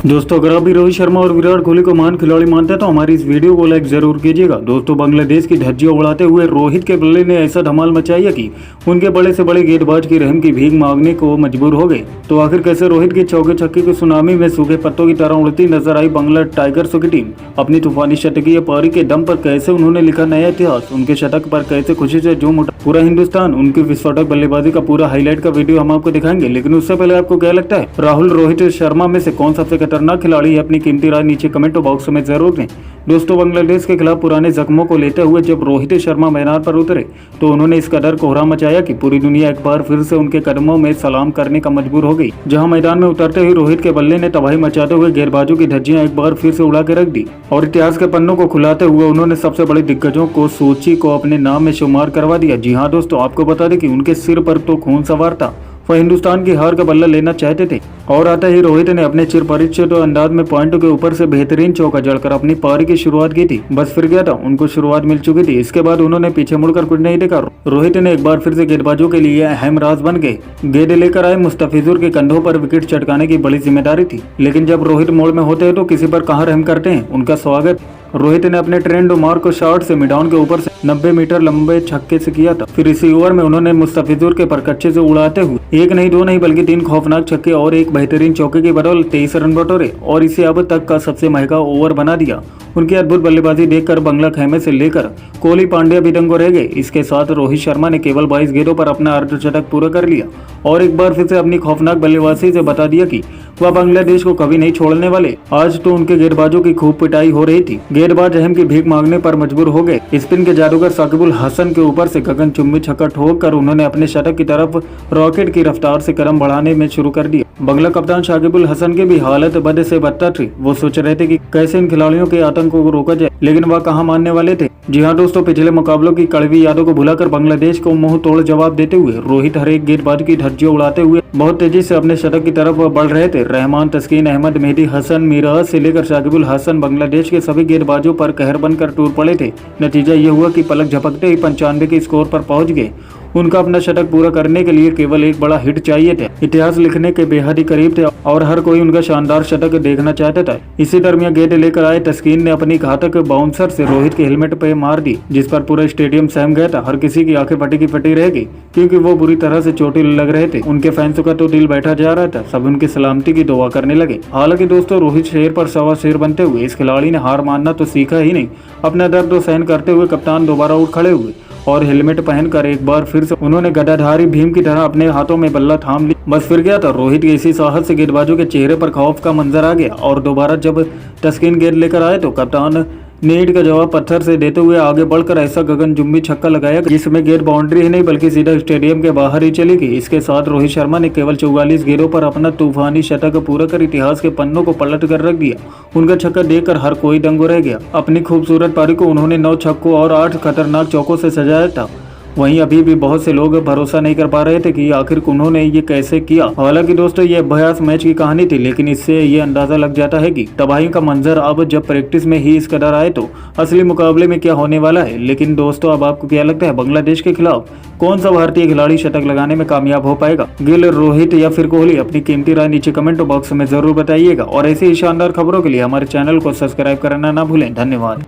दोस्तों अगर आप भी रोहित शर्मा और विराट कोहली को महान खिलाड़ी मानते हैं तो हमारी इस वीडियो को लाइक जरूर कीजिएगा। दोस्तों बांग्लादेश की धज्जियां उड़ाते हुए रोहित के बल्ले ने ऐसा धमाल मचाई है कि उनके बड़े से बड़े गेंदबाज की रहम की भीख मांगने को मजबूर हो गए। तो आखिर कैसे रोहित के चौके छक्के की सुनामी में सूखे पत्तों की तरह उड़ती नजर आई बांग्ला टाइगर्स की टीम। अपनी तूफानी शतकीय पारी के दम पर कैसे उन्होंने लिखा नया इतिहास, उनके शतक पर कैसे खुशी से झूम उठा पूरा हिंदुस्तान, उनकी विस्फोटक बल्लेबाजी का पूरा हाईलाइट का वीडियो हम आपको दिखाएंगे। लेकिन उससे पहले आपको क्या लगता है राहुल रोहित शर्मा में से कौन सबसे खतरनाक खिलाड़ी है? अपनी कीमती राय नीचे कमेंट बॉक्स में जरूर दें। दोस्तों बांग्लादेश के खिलाफ पुराने जख्मों को लेते हुए जब रोहित शर्मा मैदान पर उतरे तो उन्होंने इस कदर कोहरा मचाया कि पूरी दुनिया एक बार फिर से उनके कदमों में सलाम करने का मजबूर हो गई। जहां मैदान में उतरते ही रोहित के बल्ले ने तबाही मचाते हुए गेंदबाजों की धज्जियां एक बार फिर से उड़ा के रख दी और इतिहास के पन्नों को खुलाते हुए उन्होंने सबसे बड़े दिग्गजों को सूची को अपने नाम में शुमार करवा दिया। जी हाँ दोस्तों, आपको बता दें कि उनके सिर पर तो खून सवार था, वह हिंदुस्तान की हार का बल्ला लेना चाहते थे। और आता ही रोहित ने अपने चिर परिचित अंदाज में पॉइंटों के ऊपर से बेहतरीन चौका जड़कर अपनी पारी की शुरुआत की थी। बस फिर गया था, उनको शुरुआत मिल चुकी थी। इसके बाद उन्होंने पीछे मुड़कर कुछ नहीं देखा। रोहित ने एक बार फिर से गेंदबाजों के लिए अहम राज बन गए। गेंद लेकर आए मुस्तफिजुर के कंधों पर विकेट चटकाने की बड़ी जिम्मेदारी थी। लेकिन जब रोहित मोड़ में होते हैं तो किसी पर कहाँ रहम करते हैं। उनका स्वागत रोहित ने अपने ट्रेंड मार्क को शॉट से मिडाउन के ऊपर से 90 मीटर लंबे छक्के से किया था। फिर इसी ओवर में उन्होंने मुस्तफिजुर के परकच्चे से उड़ाते हुए एक नहीं दो नहीं बल्कि 3 खौफनाक छक्के और एक बेहतरीन चौके की बदौलत 23 रन बटोरे और इसे अब तक का सबसे महंगा ओवर बना दिया। उनकी अद्भुत बल्लेबाजी देखकर बंगला खेमे से लेकर कोहली पांड्या भी दंगो रह गए। इसके साथ रोहित शर्मा ने केवल 22 गेंदों पर अपना अर्धशतक पूरा कर लिया और एक बार फिर से अपनी खौफनाक बल्लेबाजी से बता दिया कि वह बांग्लादेश को कभी नहीं छोड़ने वाले। आज तो उनके गेंदबाजों की खूब पिटाई हो रही थी। गेंदबाज अहम की भीख मांगने पर मजबूर हो गए। स्पिन के जादूगर साकिबुल हसन के ऊपर से गगनचुंबी छक्का ठोक कर उन्होंने अपने शतक की तरफ रॉकेट की रफ्तार से कदम बढ़ाने में शुरू कर दिया। बंगला कप्तान साकिबुल हसन की भी हालत बद से बदतर थी। वो सोच रहे थे कि कैसे इन खिलाड़ियों के आतंक को रोका जाए, लेकिन वह कहां मानने वाले थे। जी हाँ दोस्तों, पिछले मुकाबलों की कड़वी यादों को भुलाकर बांग्लादेश को मुंह तोड़ जवाब देते हुए रोहित हर एक गेंदबाज की धज्जियां उड़ाते हुए बहुत तेजी से अपने शतक की तरफ बढ़ रहे थे। रहमान, तस्कीन अहमद, मेहदी हसन, मिराज से लेकर साकिबुल हसन बांग्लादेश के सभी गेंदबाजों पर कहर बनकर टूट पड़े थे। नतीजा ये हुआ कि पलक झपकते ही 95 के स्कोर पर पहुंच गए। उनका अपना शतक पूरा करने के लिए केवल एक बड़ा हिट चाहिए थे। इतिहास लिखने के बेहद ही करीब थे और हर कोई उनका शानदार शतक देखना चाहता था। इसी दरमियान गेंद लेकर आए तस्कीन ने अपनी घातक बाउंसर से रोहित के हेलमेट पे मार दी, जिस पर पूरा स्टेडियम सहम गया था। हर किसी की आंखें फटी की फटी रह गई क्योंकि वो बुरी तरह से चोटिल लग रहे थे। उनके फैंस का तो दिल बैठा जा रहा था। सब उनकी सलामती की दुआ करने लगे। हालांकि दोस्तों रोहित शेर पर सवा शेर बनते हुए इस खिलाड़ी ने हार मानना तो सीखा ही नहीं, अपना दर्द सहन करते हुए कप्तान दोबारा उठ खड़े हुए और हेलमेट पहनकर एक बार फिर से उन्होंने गदाधारी भीम की तरह अपने हाथों में बल्ला थाम ली। बस फिर गया था। रोहित के इसी साहस से गेंदबाजों के चेहरे पर खौफ का मंजर आ गया और दोबारा जब तस्कीन गेंद लेकर आए तो कप्तान ने ईंट का जवाब पत्थर से देते हुए आगे बढ़कर ऐसा गगनचुंबी छक्का लगाया जिसमें गेंद बाउंड्री ही नहीं बल्कि सीधा स्टेडियम के बाहर ही चली गई। इसके साथ रोहित शर्मा ने केवल 44 गेंदों पर अपना तूफानी शतक पूरा कर इतिहास के पन्नों को पलट कर रख दिया। उनका छक्का देखकर हर कोई दंगो रह गया। अपनी खूबसूरत पारी को उन्होंने 9 छक्कों और 8 खतरनाक चौकों से सजाया था। वहीं अभी भी बहुत से लोग भरोसा नहीं कर पा रहे थे कि आखिर उन्होंने ये कैसे किया। हालांकि दोस्तों ये अभ्यास मैच की कहानी थी, लेकिन इससे ये अंदाजा लग जाता है कि तबाही का मंजर अब जब प्रैक्टिस में ही इस कदर आए तो असली मुकाबले में क्या होने वाला है। लेकिन दोस्तों अब आपको क्या लगता है बांग्लादेश के खिलाफ कौन सा भारतीय खिलाड़ी शतक लगाने में कामयाब हो पाएगा? गिल, रोहित या फिर कोहली? अपनी कीमती राय नीचे कमेंट बॉक्स में जरूर बताइएगा और ऐसी ही शानदार खबरों के लिए हमारे चैनल को सब्सक्राइब करना ना भूलें। धन्यवाद।